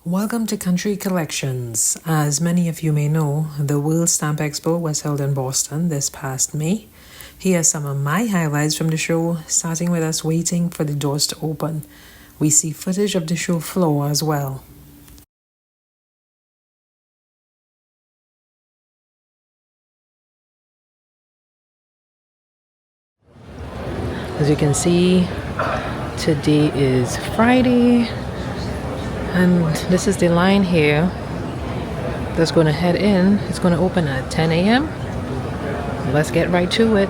Welcome to Country Collections. As many of you may know, the World Stamp Expo was held in Boston this past May. Here are some of my highlights from the show, starting with us waiting for the doors to open. We see footage of the show floor as well. As you can see, today is Friday. And this is the line here that's going to head in. It's going to open at 10 a.m. Let's get right to it.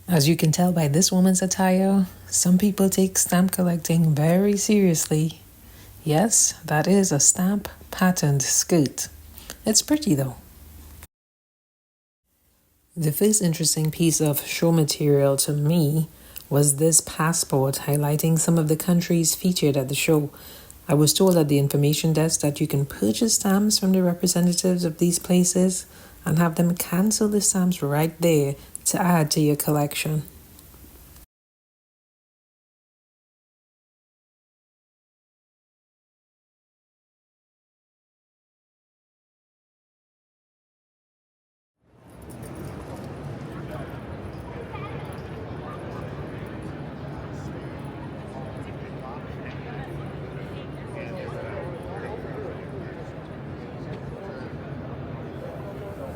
As you can tell by this woman's attire, some people take stamp collecting very seriously. Yes, that is a stamp patterned skirt. It's pretty though. The first interesting piece of show material to me was this passport highlighting some of the countries featured at the show. I was told at the information desk that you can purchase stamps from the representatives of these places and have them cancel the stamps right there to add to your collection.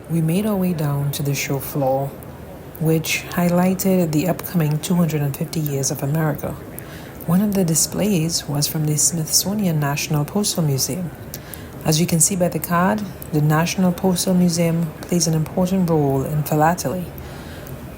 We made our way down to the show floor, which highlighted the upcoming 250 years of America. One of the displays was from the Smithsonian National Postal Museum. As you can see by the card, the National Postal Museum plays an important role in philately.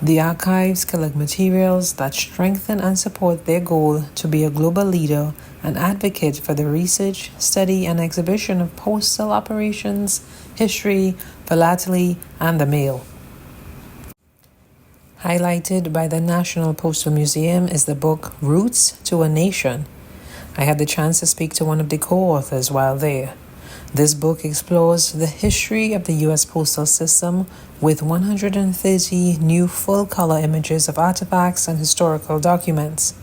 The archives collect materials that strengthen and support their goal to be a global leader and advocate for the research, study, and exhibition of postal operations, history, philately, and the mail. Highlighted by the National Postal Museum is the book Roots to a Nation. I had the chance to speak to one of the co-authors while there. This book explores the history of the U.S. postal system with 130 new full-color images of artifacts and historical documents.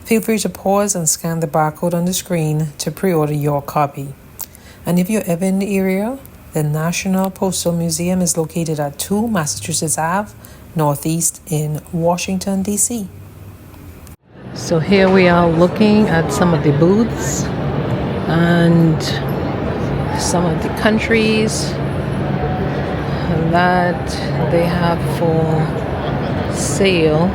Feel free to pause and scan the barcode on the screen to pre-order your copy. And if you're ever in the area, the National Postal Museum is located at 2 Massachusetts Ave, Northeast in Washington, D.C. So here we are looking at some of the booths and some of the countries that they have for sale.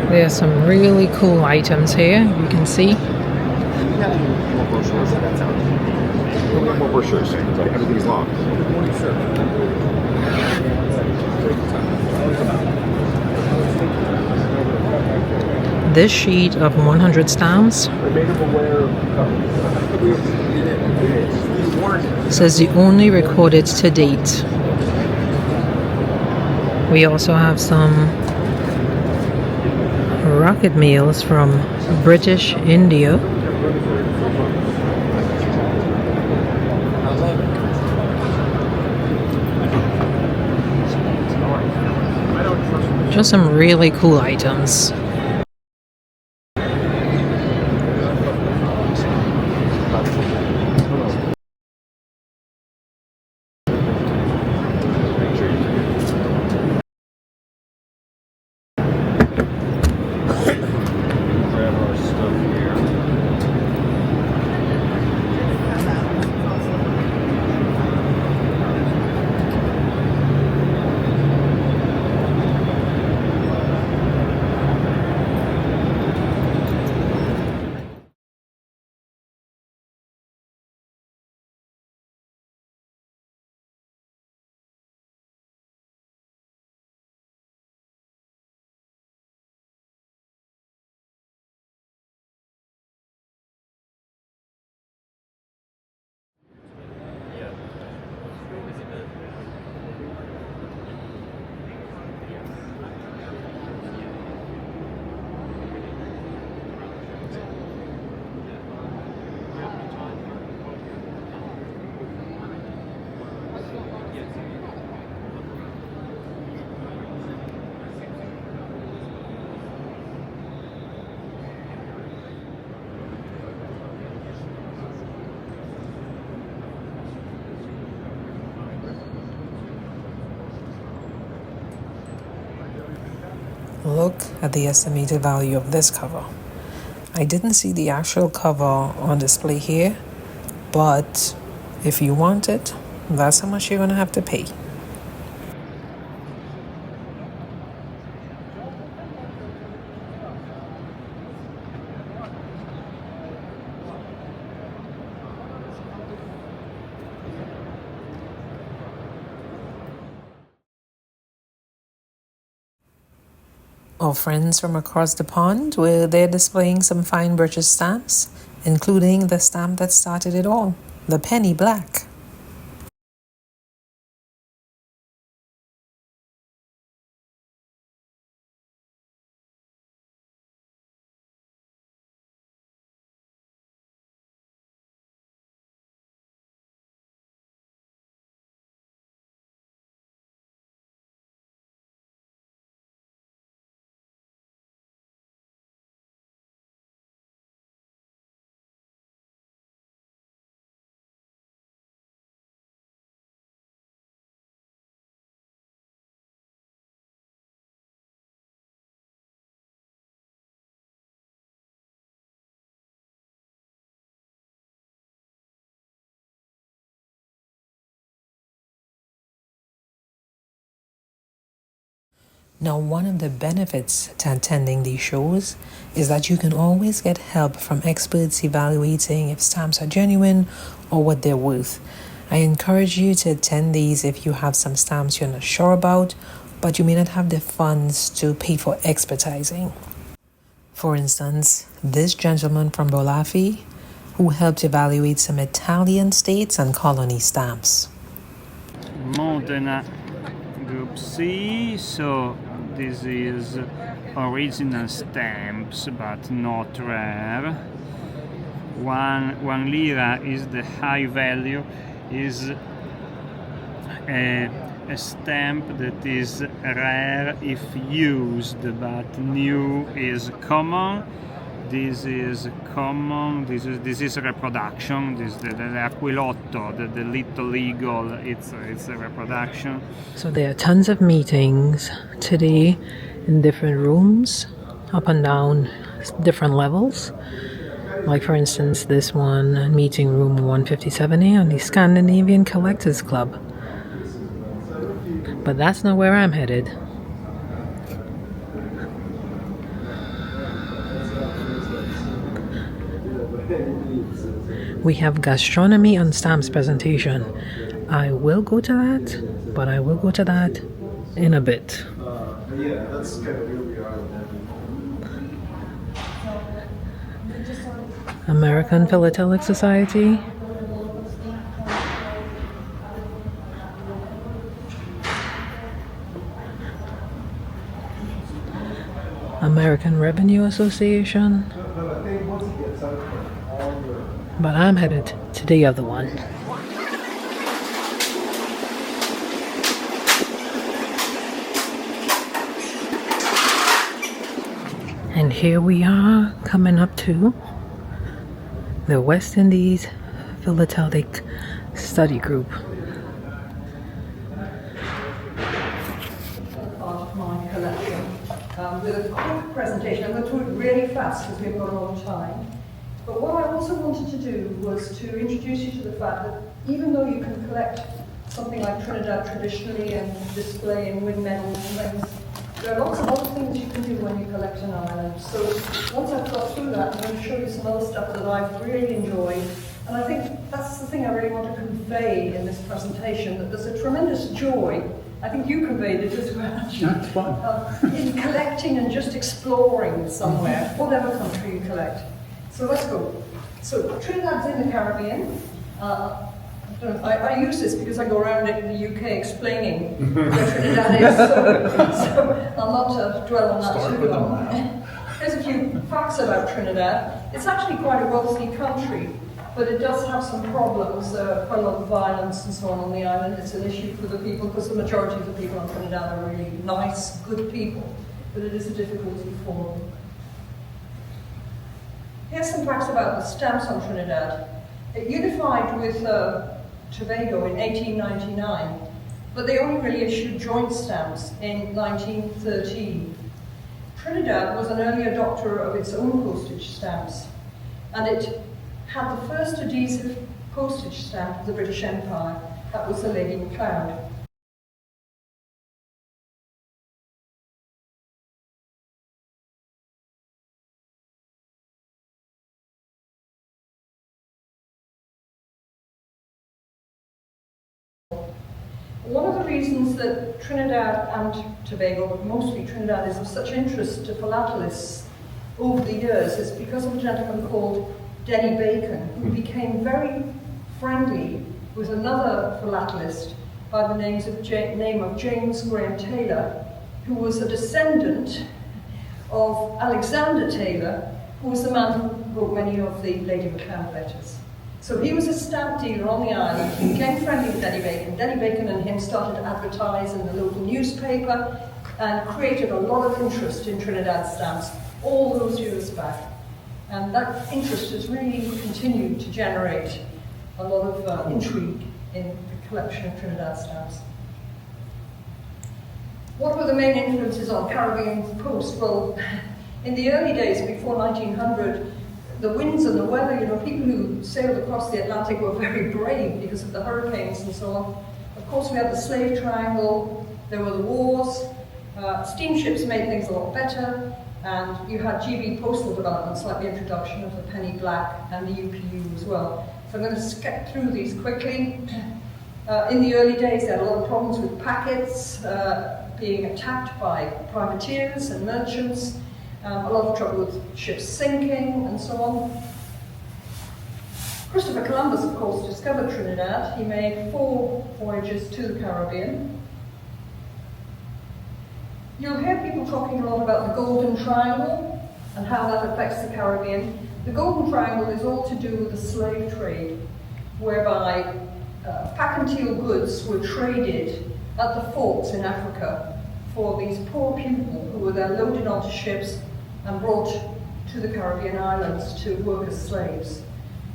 There are some really cool items here, you can see. More brochures. Everything's locked. This sheet of 100 stamps says the only recorded to date. We also have some rocket mails from British India. Just some really cool items. Look at the estimated value of this cover. I didn't see the actual cover on display here, but if you want it, that's how much you're going to have to pay. Our friends from across the pond were there displaying some fine British stamps, including the stamp that started it all, the penny black. Now, one of the benefits to attending these shows is that you can always get help from experts evaluating if stamps are genuine or what they're worth. I encourage you to attend these if you have some stamps you're not sure about, but you may not have the funds to pay for expertising. For instance, this gentleman from Bolafi, who helped evaluate some Italian states and colony stamps. Modena Group C, so this is original stamps but not rare. One lira is the high value, is a stamp that is rare if used, but new is common. This is common. This is reproduction. This the aquilotto, the little eagle. It's a reproduction. So there are tons of meetings today in different rooms, up and down, different levels. Like for instance, this one, meeting room 157A on the Scandinavian Collectors Club. But that's not where I'm headed. We have gastronomy and stamps presentation. I will go to that, but I will go to that in a bit. American Philatelic Society. American Revenue Association. But I'm headed to the other one. And here we are coming up to the West Indies Philatelic Study Group. Part of my collection with a quick presentation. I'm going to do it really fast because we've got a lot of time. But what I also wanted to do was to introduce you to the fact that even though you can collect something like Trinidad traditionally and display and win medals and things, there are lots of other things you can do when you collect an island. So once I've got through that, I'm going to show you some other stuff that I've really enjoyed. And I think that's the thing I really want to convey in this presentation, that there's a tremendous joy. I think you conveyed it as well. That's fine. In collecting and just exploring somewhere, whatever country you collect. So let's go. So Trinidad's in the Caribbean. I use this because I go around in the UK explaining where Trinidad is, so I'll not dwell on that too long. There's a few facts about Trinidad. It's actually quite a wealthy country, but it does have some problems, quite a lot of violence and so on the island. It's an issue for the people because the majority of the people on Trinidad are really nice, good people, but it is a difficulty for them. Here's some facts about the stamps on Trinidad. It unified with Tobago in 1899, but they only really issued joint stamps in 1913. Trinidad was an early adopter of its own postage stamps, and it had the first adhesive postage stamp of the British Empire. That was the Lady MacLeod. One of the reasons that Trinidad and Tobago, but mostly Trinidad, is of such interest to philatelists over the years is because of a gentleman called Denny Bacon, who became very friendly with another philatelist by the name of James Graham Taylor, who was a descendant of Alexander Taylor, who was the man who wrote many of the Lady MacLeod letters. So he was a stamp dealer on the island. He became friendly with Denny Bacon. Denny Bacon and him started to advertise in the local newspaper and created a lot of interest in Trinidad stamps all those years back. And that interest has really continued to generate a lot of intrigue in the collection of Trinidad stamps. What were the main influences on Caribbean post? Well, in the early days, before 1900, the winds and the weather, people who sailed across the Atlantic were very brave because of the hurricanes and so on. Of course, we had the slave triangle, there were the wars, steamships made things a lot better, and you had GB postal developments like the introduction of the penny black and the UPU as well. So I'm going to skip through these quickly. In the early days, they had a lot of problems with packets being attacked by privateers and merchants. A lot of trouble with ships sinking and so on. Christopher Columbus, of course, discovered Trinidad. He made 4 voyages to the Caribbean. You'll hear people talking a lot about the Golden Triangle and how that affects the Caribbean. The Golden Triangle is all to do with the slave trade, whereby pack-and-teal goods were traded at the forts in Africa for these poor people who were then loaded onto ships and brought to the Caribbean islands to work as slaves.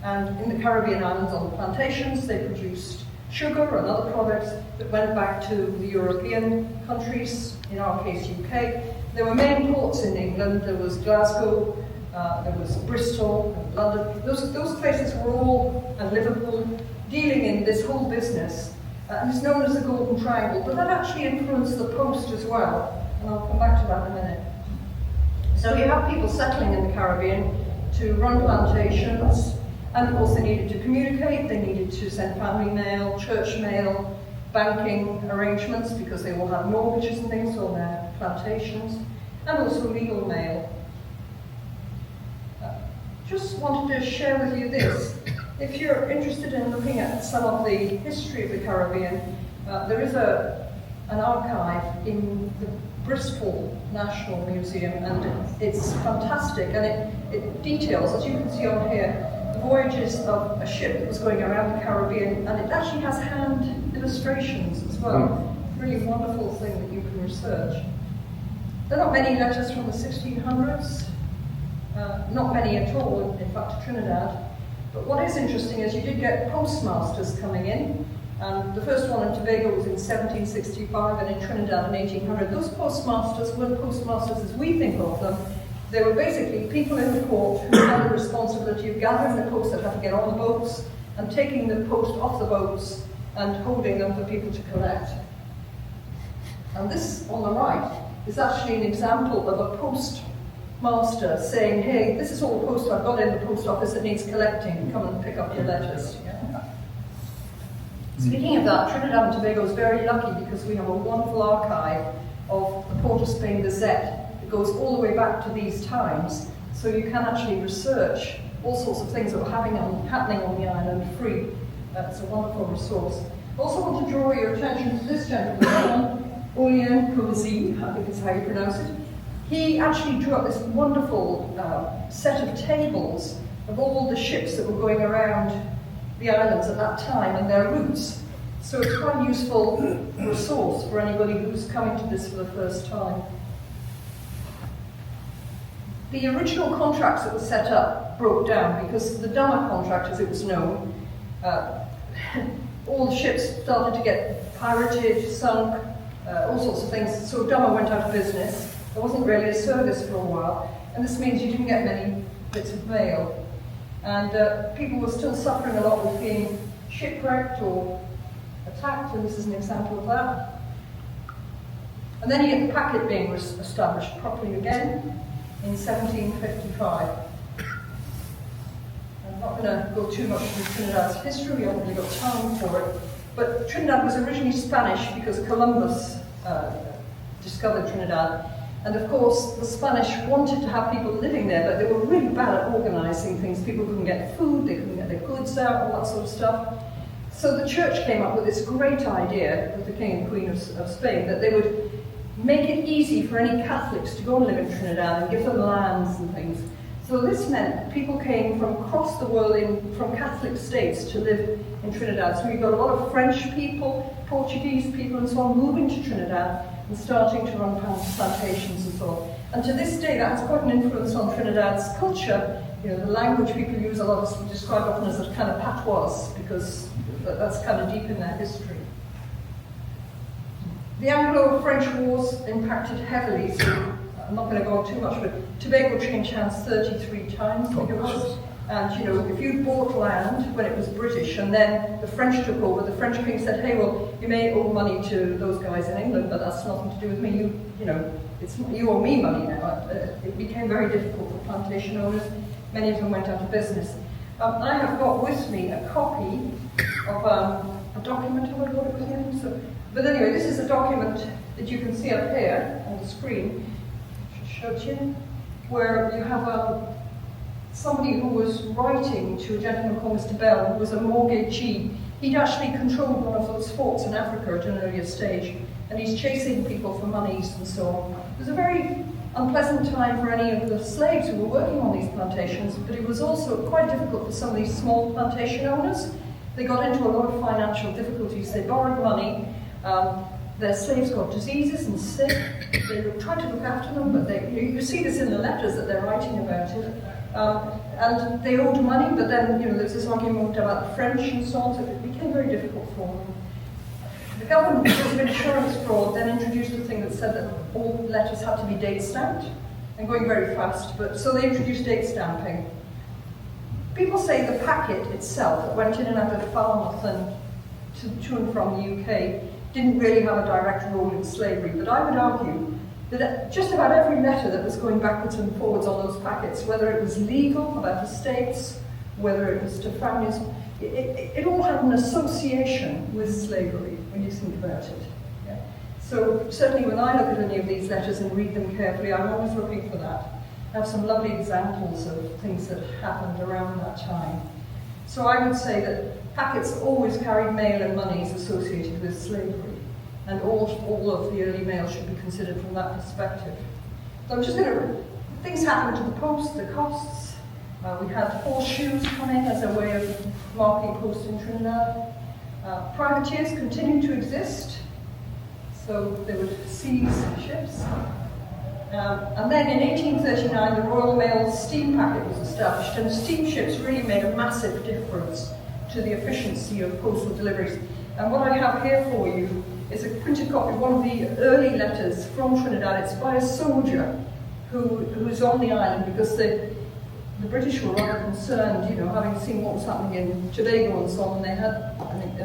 And in the Caribbean islands on the plantations, they produced sugar and other products that went back to the European countries, in our case UK. There were main ports in England. There was Glasgow, there was Bristol, and London. Those places were all, and Liverpool, dealing in this whole business. And it's known as the Golden Triangle, but that actually influenced the post as well. And I'll come back to that in a minute. So you have people settling in the Caribbean to run plantations, and of course they needed to communicate, they needed to send family mail, church mail, banking arrangements, because they all had mortgages and things on their plantations, and also legal mail. Just wanted to share with you this. If you're interested in looking at some of the history of the Caribbean, there is an archive in the Bristol National Museum, and it's fantastic, and it details, as you can see on here, the voyages of a ship that was going around the Caribbean, and it actually has hand illustrations as well. Really wonderful thing that you can research. There are not many letters from the 1600s, not many at all, in fact, to Trinidad. But what is interesting is you did get postmasters coming in. And the first one in Tobago was in 1765 and in Trinidad in 1800. Those postmasters weren't postmasters as we think of them. They were basically people in the port who had the responsibility of gathering the posts that had to get on the boats and taking the post off the boats and holding them for people to collect. And this on the right is actually an example of a postmaster saying, hey, this is all the post I've got in the post office that needs collecting. Come and pick up your letters. Yeah. Speaking of that, Trinidad and Tobago is very lucky because we have a wonderful archive of the Port of Spain Gazette that goes all the way back to these times, so you can actually research all sorts of things that were happening on the island free. It's a wonderful resource. I also want to draw your attention to this gentleman, Olien Cozy, I think is how you pronounce it. He actually drew up this wonderful set of tables of all the ships that were going around the islands at that time and their routes. So it's quite a useful resource for anybody who's coming to this for the first time. The original contracts that were set up broke down because the Dummer contract, as it was known, all the ships started to get pirated, sunk, all sorts of things. So Dummer went out of business. there wasn't really a service for a while, and this means you didn't get many bits of mail. And people were still suffering a lot with being shipwrecked or attacked, and this is an example of that. And then you get the packet being established properly again in 1755. I'm not going to go too much into Trinidad's history, we haven't really got time for it. But Trinidad was originally Spanish because Columbus discovered Trinidad. And of course, the Spanish wanted to have people living there, but they were really bad at organizing things. People couldn't get food, they couldn't get their goods out, all that sort of stuff. So the church came up with this great idea with the King and Queen of Spain that they would make it easy for any Catholics to go and live in Trinidad and give them lands and things. So this meant people came from across the world from Catholic states to live in Trinidad. So we've got a lot of French people, Portuguese people and so on moving to Trinidad and starting to run plantations and so on. And to this day that has quite an influence on Trinidad's culture. You know, the language people use a lot is described often as a kind of patois because that's kind of deep in their history. The Anglo-French Wars impacted heavily, so I'm not going to go on too much, but Tobago changed hands 33 times, I think it was. And you know, if you bought land when it was British and then the French took over, the French king said, hey, well, you may owe money to those guys in England, but that's nothing to do with me. You know, you owe me money now. It became very difficult for plantation owners. Many of them went out of business. I have got with me a copy of a document, have I got it with me? So, but anyway, this is a document that you can see up here on the screen, where you have somebody who was writing to a gentleman called Mr. Bell, who was a mortgagee. He'd actually controlled one of those forts in Africa at an earlier stage, and he's chasing people for monies and so on. It was a very unpleasant time for any of the slaves who were working on these plantations, but it was also quite difficult for some of these small plantation owners. They got into a lot of financial difficulties. They borrowed money. Their slaves got diseases and sick. They tried to look after them, but you see this in the letters that they're writing about it. And they owed money, but then there's this argument about the French and so on, so it became very difficult for them. The government, because of insurance fraud, then introduced a thing that said that all letters had to be date stamped, and going very fast, but so they introduced date stamping. People say the packet itself that went in and out of Falmouth and to and from the UK didn't really have a direct role in slavery, but I would argue that just about every letter that was going backwards and forwards on those packets, whether it was legal about estates, whether it was to families, it all had an association with slavery when you think about it. Yeah? So certainly when I look at any of these letters and read them carefully, I'm always looking for that. I have some lovely examples of things that happened around that time. So I would say that packets always carried mail and monies associated with slavery, and all of the early mail should be considered from that perspective. So I'm just going to, things happened to the post, the costs. We had horseshoes come in as a way of marking posts in Trinidad. Privateers continued to exist, so they would seize ships. And then in 1839, the Royal Mail steam packet was established, and steamships really made a massive difference to the efficiency of postal deliveries. And what I have here for you is a printed copy of one of the early letters from Trinidad. It's by a soldier who's on the island because the British were rather concerned, having seen what was happening in Tobago and so on, and they had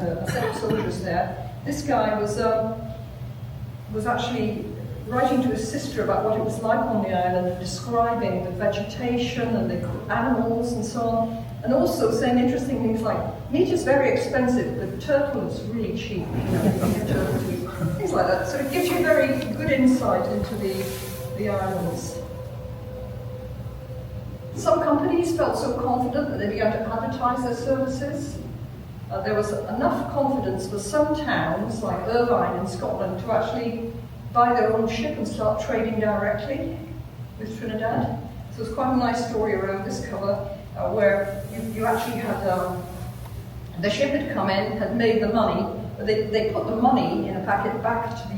a set of soldiers there. This guy was actually writing to his sister about what it was like on the island, describing the vegetation and the animals and so on, and also saying interesting things like, meat is very expensive, but turtle is really cheap, things like that. So it gives you very good insight into the islands. Some companies felt so confident that they began to advertise their services. There was enough confidence for some towns, like Irvine in Scotland, to actually buy their own ship and start trading directly with Trinidad. So it's quite a nice story around this cover, where you actually had, the ship had come in, had made the money, but they put the money in a packet back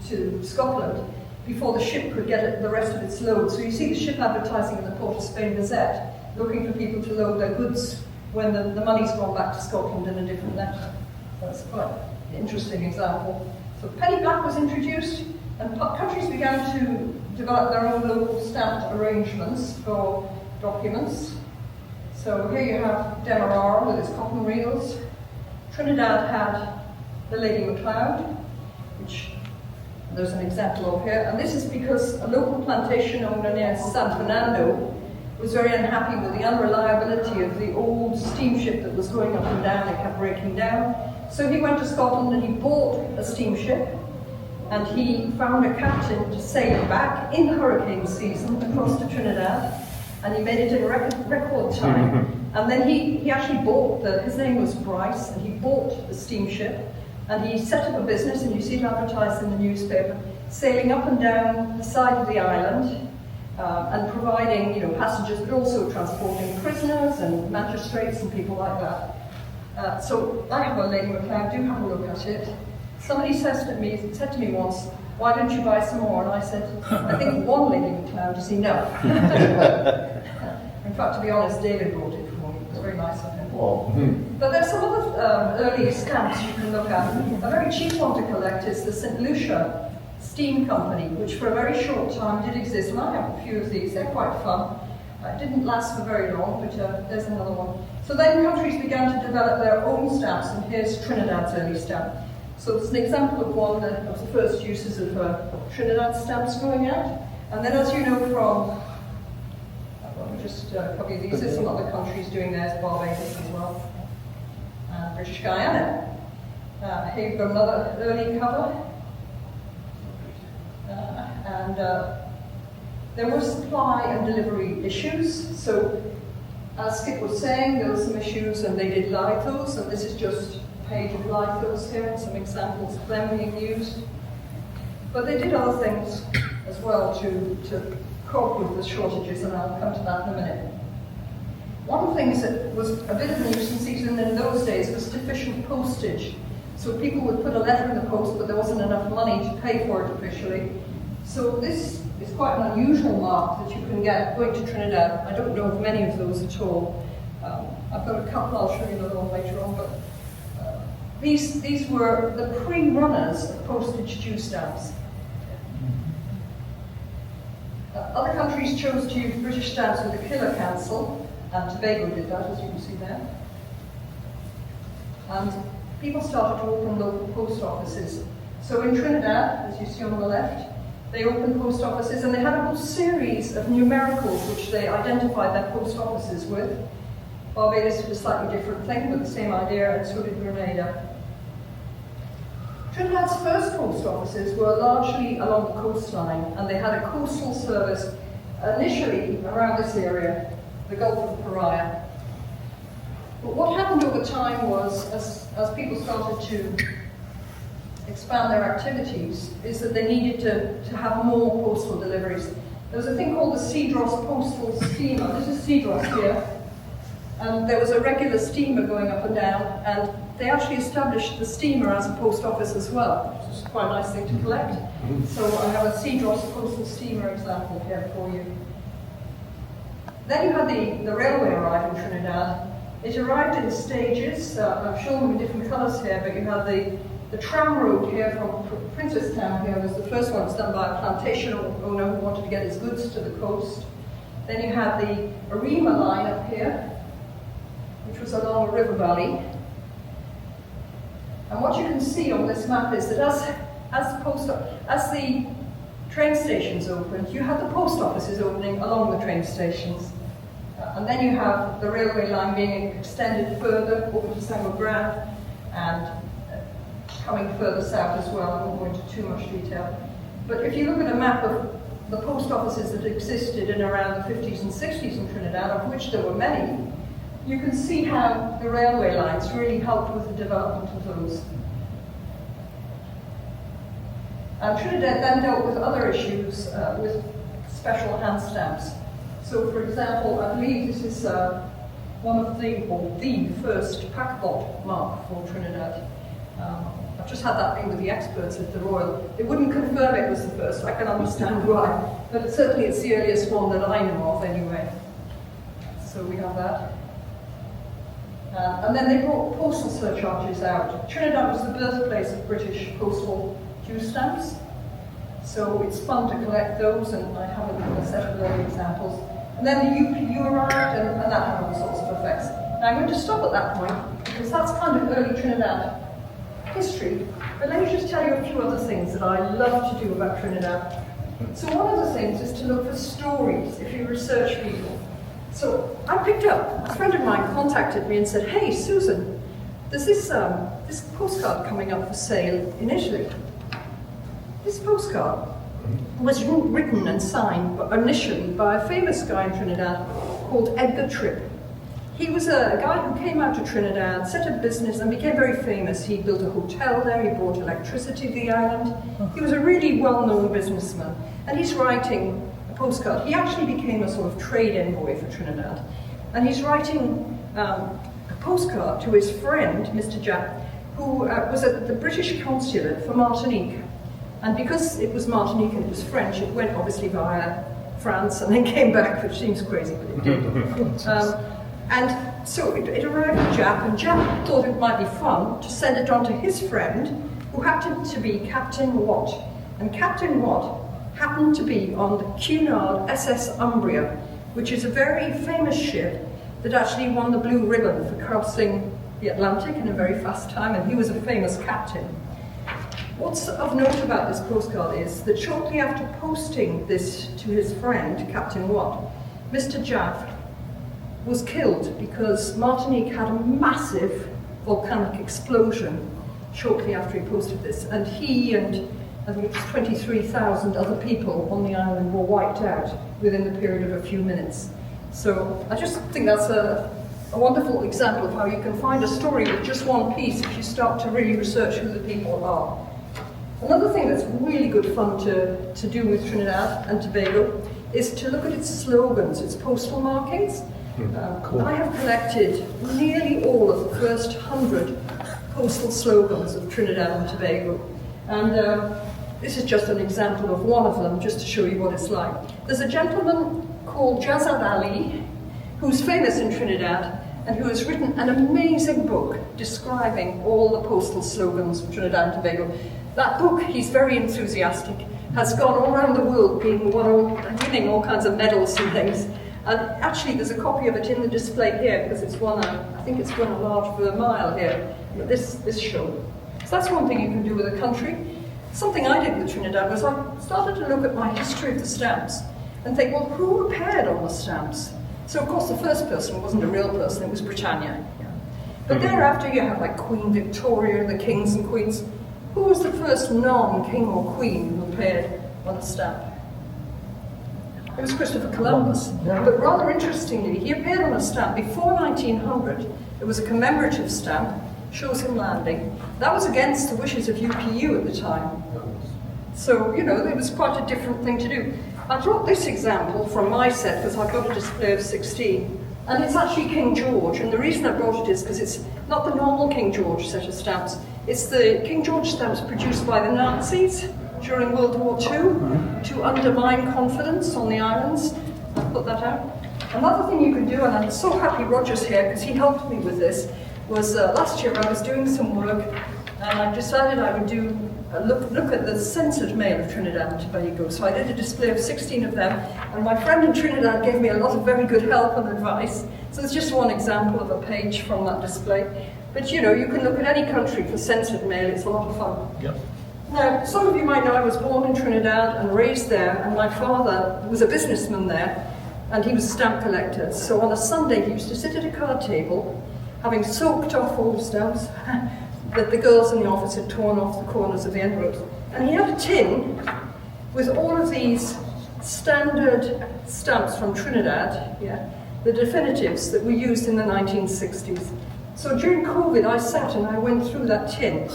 to Scotland before the ship could get the rest of its load. So you see the ship advertising in the Port of Spain Gazette, looking for people to load their goods when the money's gone back to Scotland in a different letter. That's quite an interesting example. So penny black was introduced, and countries began to developed their own local stamped arrangements for documents. So here you have Demerara with its cotton reels. Trinidad had the Lady MacLeod, which there's an example of here. And this is because a local plantation owner near San Fernando was very unhappy with the unreliability of the old steamship that was going up and down. It kept breaking down. So he went to Scotland and he bought a steamship, and he found a captain to sail it back in hurricane season across to Trinidad, and he made it in record time. And then he actually bought his name was Bryce, and he bought the steamship, and he set up a business, and you see it advertised in the newspaper, sailing up and down the side of the island, and providing, passengers, but also transporting prisoners and magistrates and people like that. So I have a Lady MacLeod, do have a look at it. Somebody said to me once, "Why don't you buy some more?" And I said, "I think one Lady MacLeod is enough." In fact, to be honest, David brought it for me. It was very nice of him. Well, But there's some other early stamps you can look at. A very cheap one to collect is the St. Lucia Steam Company, which for a very short time did exist, and I have a few of these. They're quite fun. It didn't last for very long, but there's another one. So then countries began to develop their own stamps, and here's Trinidad's early stamp. So it's an example of one of the first uses of Trinidad stamps going out. And then, as you know from, let me just copy these, there's some other countries doing theirs, Barbados as well, and British Guyana. Here you've got another early cover. There were supply and delivery issues. So, as Skip was saying, there were some issues, and they did lithos, and this is just a page of lithos here, and some examples of them being used. But they did other things as well to cope with the shortages, and I'll come to that in a minute. One of the things that was a bit of a nuisance even in those days was deficient postage. So people would put a letter in the post, but there wasn't enough money to pay for it officially. So this is quite an unusual mark that you can get going to Trinidad. I don't know of many of those at all. I've got a couple, I'll show you another one later on, but these were the pre-runners of postage due stamps. Other countries chose to use British stamps with a killer cancel, and Tobago did that, as you can see there. And people started to open local post offices. So in Trinidad, as you see on the left, they opened post offices, and they had a whole series of numericals which they identified their post offices with. Barbados did a slightly different thing, but the same idea, and so did Grenada. Trinidad's first post offices were largely along the coastline, and they had a coastal service initially around this area, the Gulf of Paria. But what happened over time was, as people started to expand their activities, is that they needed to have more postal deliveries. There was a thing called the Cedros postal steamer. This is Cedros here. And there was a regular steamer going up and down, and they actually established the steamer as a post office as well, which is quite a nice thing to collect. So I have a Cedros postal steamer example here for you. Then you had the railway arrive in Trinidad. It arrived in stages. I've shown them in different colours here, but you had the tram road here from Princestown here was the first one. It was done by a plantation owner who wanted to get his goods to the coast. Then you had the Arima line up here, which was along a river valley. And what you can see on this map is that as the train stations opened, you had the post offices opening along the train stations. And then you have the railway line being extended further over to Saint Grand and coming further south as well. I won't go into too much detail. But if you look at a map of the post offices that existed in around the 50s and 60s in Trinidad, of which there were many, you can see how the railway lines really helped with the development of those. And Trinidad then dealt with other issues with special hand stamps. So, for example, I believe this is one of the first packbot mark for Trinidad. I've just had that thing with the experts at the Royal. They wouldn't confirm it was the first. I can understand why, but certainly it's the earliest one that I know of anyway. So we have that. And then they brought postal surcharges out. Trinidad was the birthplace of British postal due stamps. So it's fun to collect those, and I have a set of early examples. And then the UPU arrived, and that had all sorts of effects. Now I'm going to stop at that point, because that's kind of early Trinidad history. But let me just tell you a few other things that I love to do about Trinidad. So one of the things is to look for stories if you research people. So I picked up, a friend of mine contacted me and said, "Hey Susan, there's this postcard coming up for sale in Italy." This postcard was written and signed initially by a famous guy in Trinidad called Edgar Tripp. He was a guy who came out to Trinidad, set up business and became very famous. He built a hotel there, he brought electricity to the island. He was a really well-known businessman, and he's writing a postcard. He actually became a sort of trade envoy for Trinidad, and he's writing a postcard to his friend, Mr. Japp, who was at the British consulate for Martinique. And because it was Martinique and it was French, it went obviously via France and then came back, which seems crazy, but it did. And so it arrived at Japp, and Japp thought it might be fun to send it on to his friend, who happened to be Captain Watt. And Captain Watt happened to be on the Cunard SS Umbria, which is a very famous ship that actually won the Blue Ribbon for crossing the Atlantic in a very fast time, and he was a famous captain. What's of note about this postcard is that shortly after posting this to his friend, Captain Watt, Mr. Jaff was killed because Martinique had a massive volcanic explosion shortly after he posted this, and he and I think it was 23,000 other people on the island were wiped out within the period of a few minutes. So I just think that's a wonderful example of how you can find a story with just one piece if you start to really research who the people are. Another thing that's really good fun to do with Trinidad and Tobago is to look at its slogans, its postal markings. Cool. I have collected nearly all of the first 100 postal slogans of Trinidad and Tobago. And this is just an example of one of them, just to show you what it's like. There's a gentleman called Jazad Ali, who's famous in Trinidad, and who has written an amazing book describing all the postal slogans of Trinidad and Tobago. That book, he's very enthusiastic, has gone all around the world winning all kinds of medals and things. And actually there's a copy of it in the display here because it's won I think it's won a large Vermeil here, this show. So that's one thing you can do with a country. Something I did with Trinidad was I started to look at my history of the stamps and think, well, who appeared on the stamps? So of course the first person wasn't a real person, it was Britannia. But thereafter you have like Queen Victoria, the kings and queens. Who was the first non-king or queen who appeared on a stamp? It was Christopher Columbus. But rather interestingly, he appeared on a stamp before 1900. It was a commemorative stamp, shows him landing. That was against the wishes of UPU at the time. So, you know, it was quite a different thing to do. I brought this example from my set because I've got a display of 16. And it's actually King George, and the reason I brought it is because it's not the normal King George set of stamps. It's the King George stamps produced by the Nazis during World War II to undermine confidence on the islands. I'll put that out. Another thing you can do, and I'm so happy Roger's here because he helped me with this, was last year I was doing some work and I decided I would do look at the censored mail of Trinidad and Tobago. So I did a display of 16 of them, and my friend in Trinidad gave me a lot of very good help and advice. So it's just one example of a page from that display. But you know, you can look at any country for censored mail, it's a lot of fun. Yep. Now, some of you might know I was born in Trinidad and raised there, and my father was a businessman there, and he was a stamp collector. So on a Sunday, he used to sit at a card table, having soaked off all the stamps that the girls in the office had torn off the corners of the envelopes. And he had a tin with all of these standard stamps from Trinidad, the definitives that were used in the 1960s. So during COVID, I sat and I went through that tin,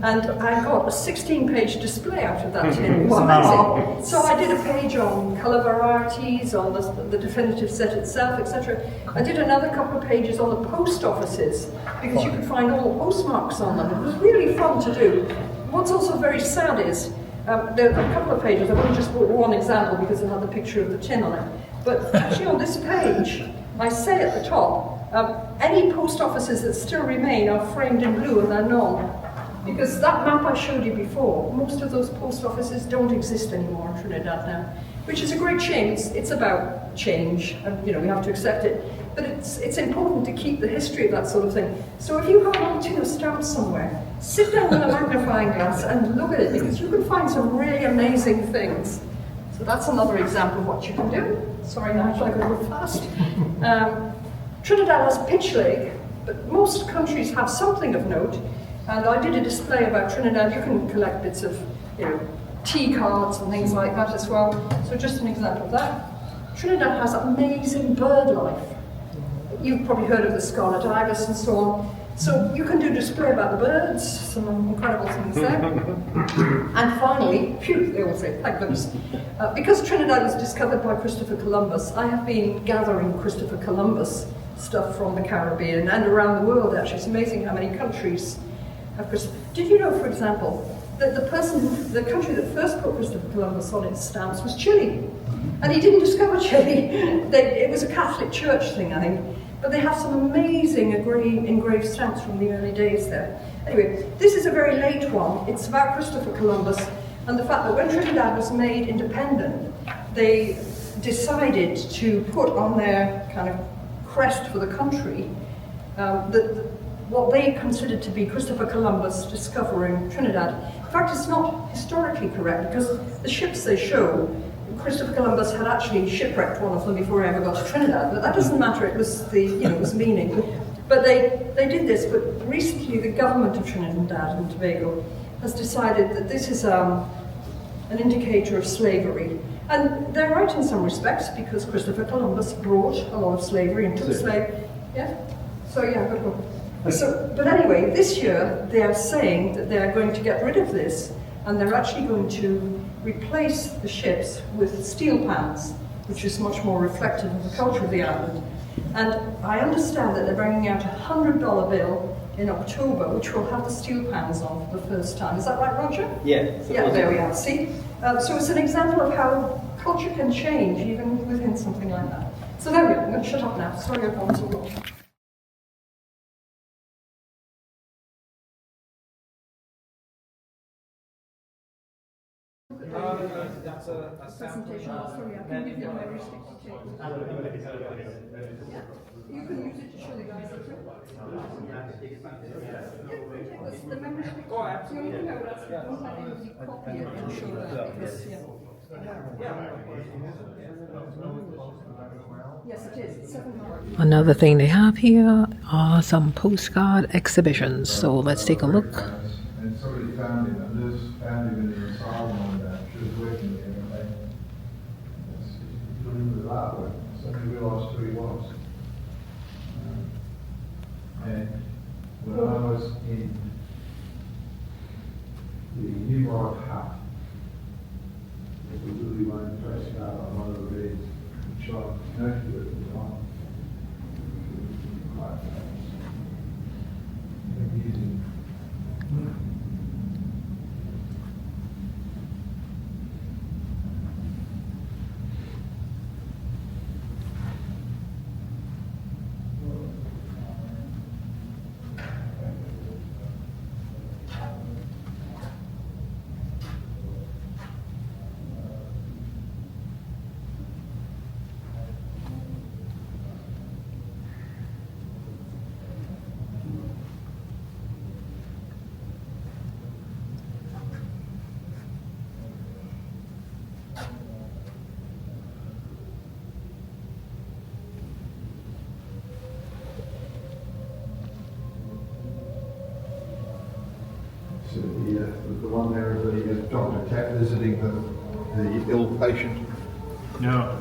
and I got a 16-page display out of that tin. Wow. So I did a page on colour varieties, on the definitive set itself, etc. I did another couple of pages on the post offices, because you could find all the postmarks on them. It was really fun to do. What's also very sad is, there are a couple of pages, I've only just brought one example because it had the picture of the tin on it, but actually on this page, I say at the top, any post offices that still remain are framed in blue and they're non. Because that map I showed you before, most of those post offices don't exist anymore in Trinidad now, which is a great shame. It's about change, and we have to accept it. But it's important to keep the history of that sort of thing. So if you have an old tin of stamps somewhere, sit down with a magnifying glass and look at it, because you can find some really amazing things. So that's another example of what you can do. Sorry, Nigel, I got to go fast. Trinidad has Pitch Lake, but most countries have something of note. And I did a display about Trinidad. You can collect bits of, tea cards and things like that as well. So just an example of that. Trinidad has amazing bird life. You've probably heard of the scarlet ibis and so on. So you can do a display about the birds, some incredible things there. And finally, phew, they all say, thank goodness. Because Trinidad was discovered by Christopher Columbus, I have been gathering Christopher Columbus stuff from the Caribbean and around the world, actually. It's amazing how many countries have Christopher. Did you know, for example, that the country that first put Christopher Columbus on its stamps was Chile? And he didn't discover Chile. It was a Catholic Church thing, I think. But they have some amazing engraved stamps from the early days there. Anyway, this is a very late one. It's about Christopher Columbus and the fact that when Trinidad was made independent, they decided to put on their kind of crest for the country what they considered to be Christopher Columbus discovering Trinidad. In fact, it's not historically correct, because the ships they show, Christopher Columbus had actually shipwrecked one of them before he ever got to Trinidad, but that doesn't matter, it was it was meaning. But they did this, but recently the government of Trinidad and Tobago has decided that this is an indicator of slavery. And they're right in some respects, because Christopher Columbus brought a lot of slavery and took slaves. Yeah? So yeah, good one. But anyway, this year they are saying that they are going to get rid of this, and they're actually going to replace the ships with steel pans, which is much more reflective of the culture of the island. And I understand that they're bringing out a $100 bill in October, which will have the steel pans on for the first time. Is that right, Roger? Yeah. Yeah, there we are. See? So it's an example of how culture can change even within something like that. So there we are. I'm going to shut up now. Sorry I've gone so long. That's a Presentation. Sorry, I can give you my receipt to take. Yeah. You can use it to show the guys the trip. That's the memory stick. Oh, absolutely. You know, that's don't let anybody copy it and show that, because, Yes, it is. It's 700. Another thing they have here are some postcard exhibitions. So let's take a look. And somebody found him, a nurse found him in the asylum on that. She was working there, and they doing him with artwork. Suddenly realised who he was. And when I was in the New York hut, there was a really one press card on one of the beds, which I connected with at the time. Quite famous. Using the one there of the Dr. Cat visiting the ill patient. No.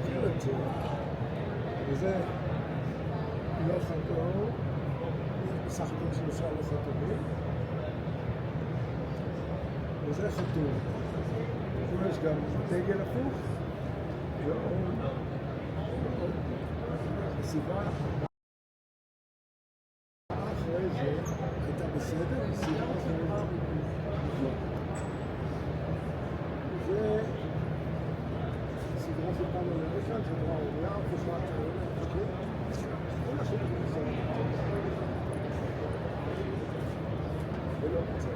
קלטי, וזה לא חתום, בסך הכל 3 לא חתומים, וזה חתום. יש גם דגל הפוך, ועוד סיבה. אחרי זה הייתה בסדר, סיבה אחרי זה. זה סדרה של פעם אמריקן, סדרה עולה, פושעת עולה, כל השאלה של ישראל. ולא מצא.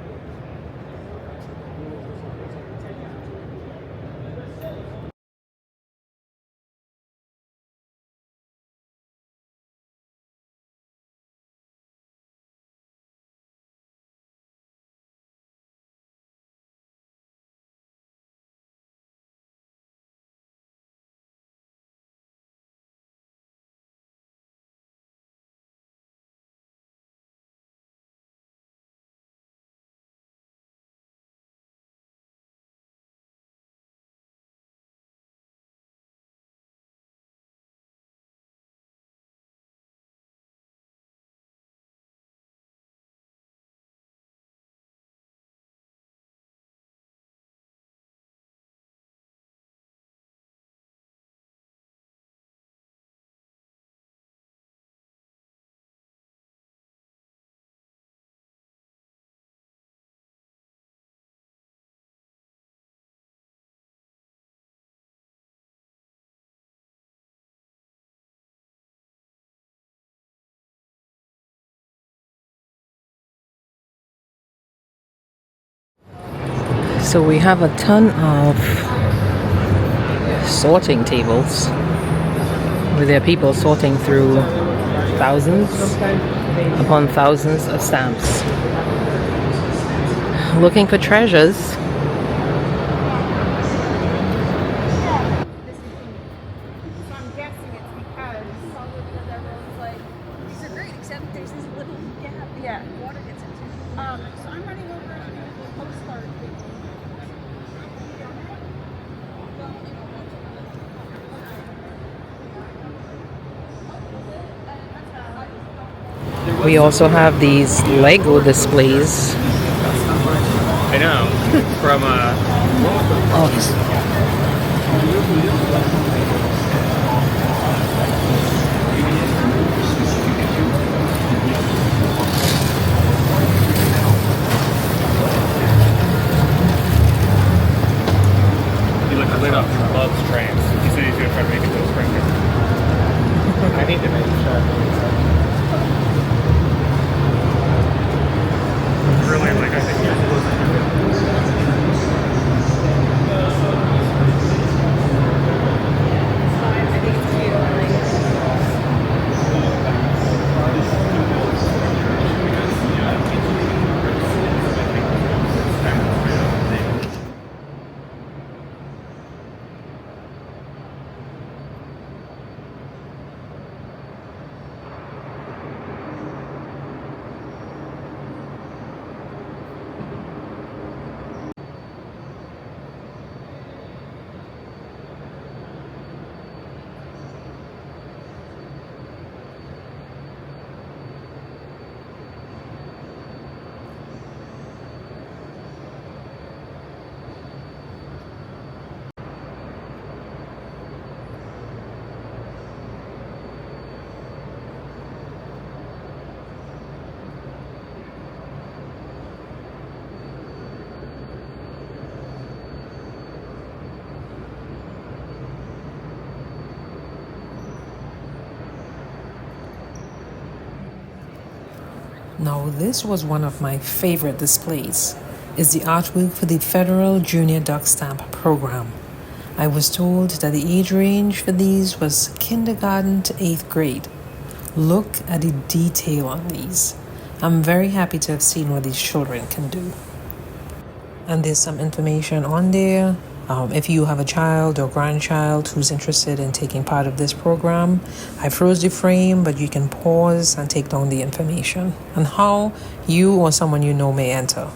So we have a ton of sorting tables where there are people sorting through thousands upon thousands of stamps, looking for treasures. So I'm guessing it's because everyone's like, these are great, except there's this little gap. Yeah, water gets into. So I'm running over to the postcard thing. We also have these Lego displays I know. From he looked lit up. Loves trains. He said he's gonna try to make it to the sprinter. I need to make sure. Really, like I think. Now, this was one of my favorite displays. It's the artwork for the Federal Junior Duck Stamp Program. I was told that the age range for these was kindergarten to 8th grade. Look at the detail on these. I'm very happy to have seen what these children can do. And there's some information on there. If you have a child or grandchild who's interested in taking part of this program, I froze the frame, but you can pause and take down the information and how you or someone you know may enter.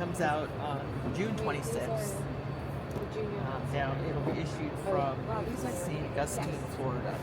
comes out on June 26th. Now it'll be issued from St. Augustine, Florida.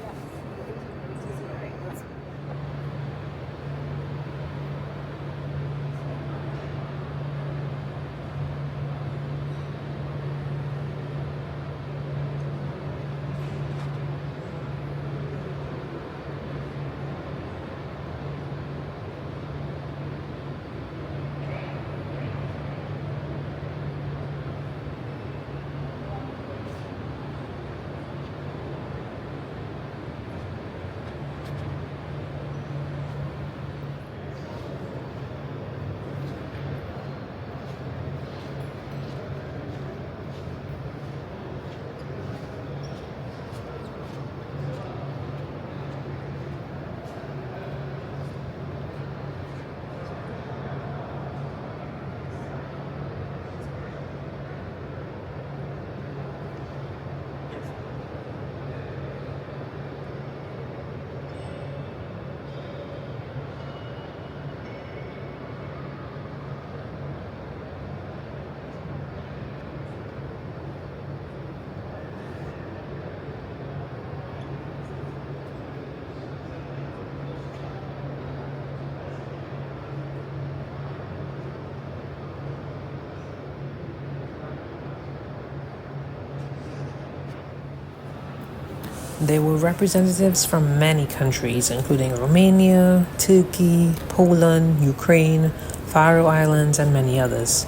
There were representatives from many countries, including Romania, Turkey, Poland, Ukraine, Faroe Islands, and many others,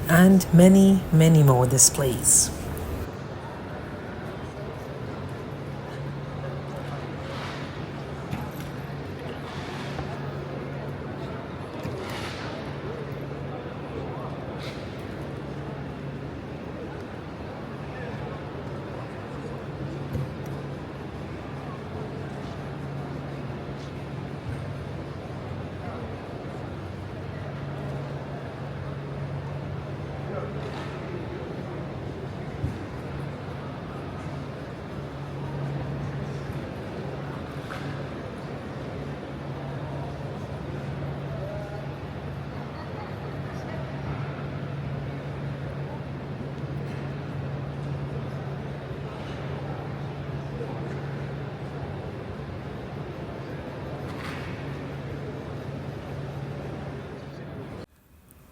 and many, many more displays.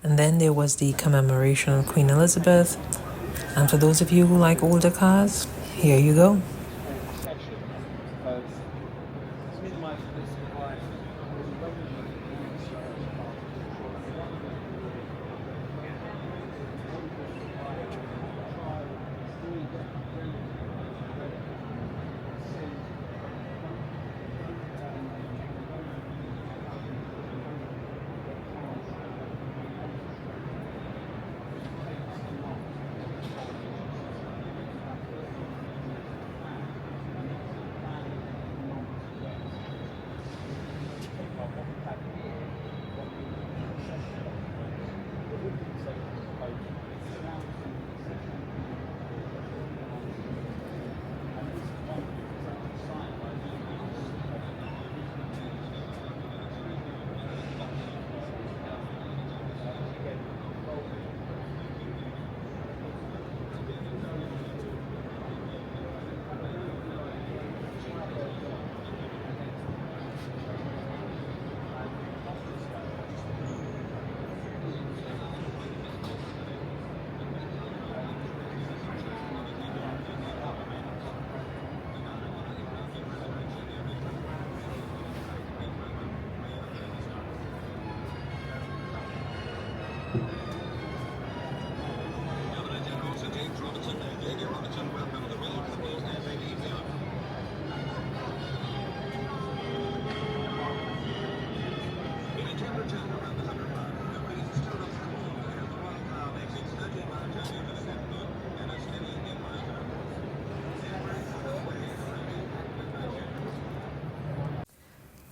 And then there was the commemoration of Queen Elizabeth. And for those of you who like older cars, here you go.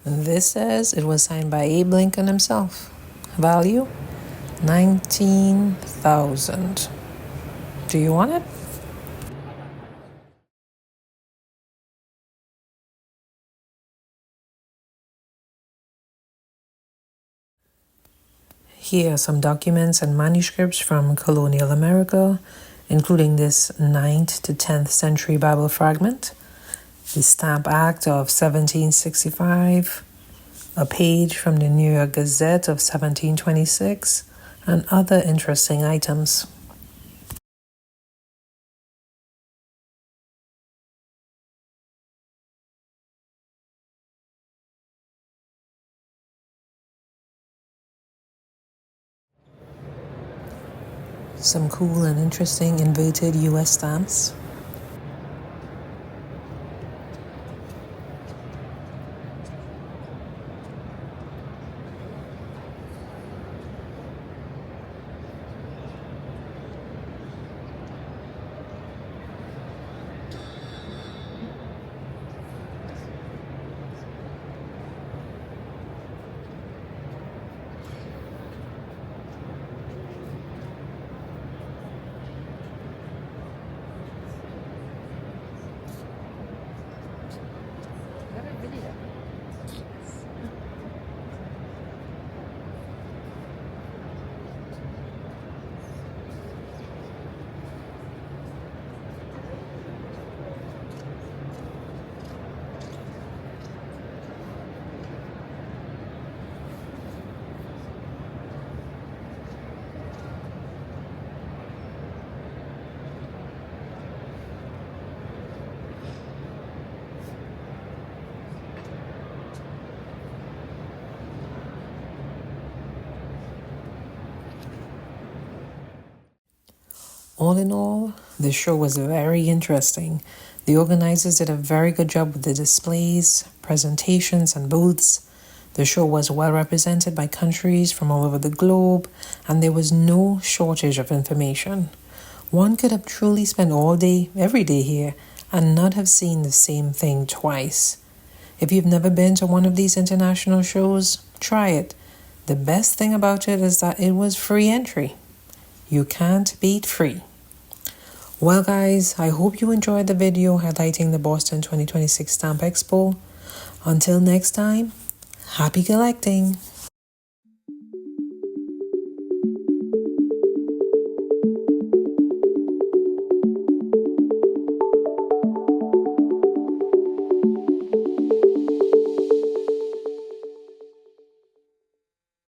This says it was signed by Abe Lincoln himself. Value? $19,000. Do you want it? Here are some documents and manuscripts from colonial America, including this 9th to 10th century Bible fragment, the Stamp Act of 1765, a page from the New York Gazette of 1726, and other interesting items. Some cool and interesting inverted US stamps. All in all, the show was very interesting. The organizers did a very good job with the displays, presentations, and booths. The show was well represented by countries from all over the globe, and there was no shortage of information. One could have truly spent all day, every day here, and not have seen the same thing twice. If you've never been to one of these international shows, try it. The best thing about it is that it was free entry. You can't beat free. Well guys, I hope you enjoyed the video highlighting the Boston 2026 Stamp Expo. Until next time, happy collecting!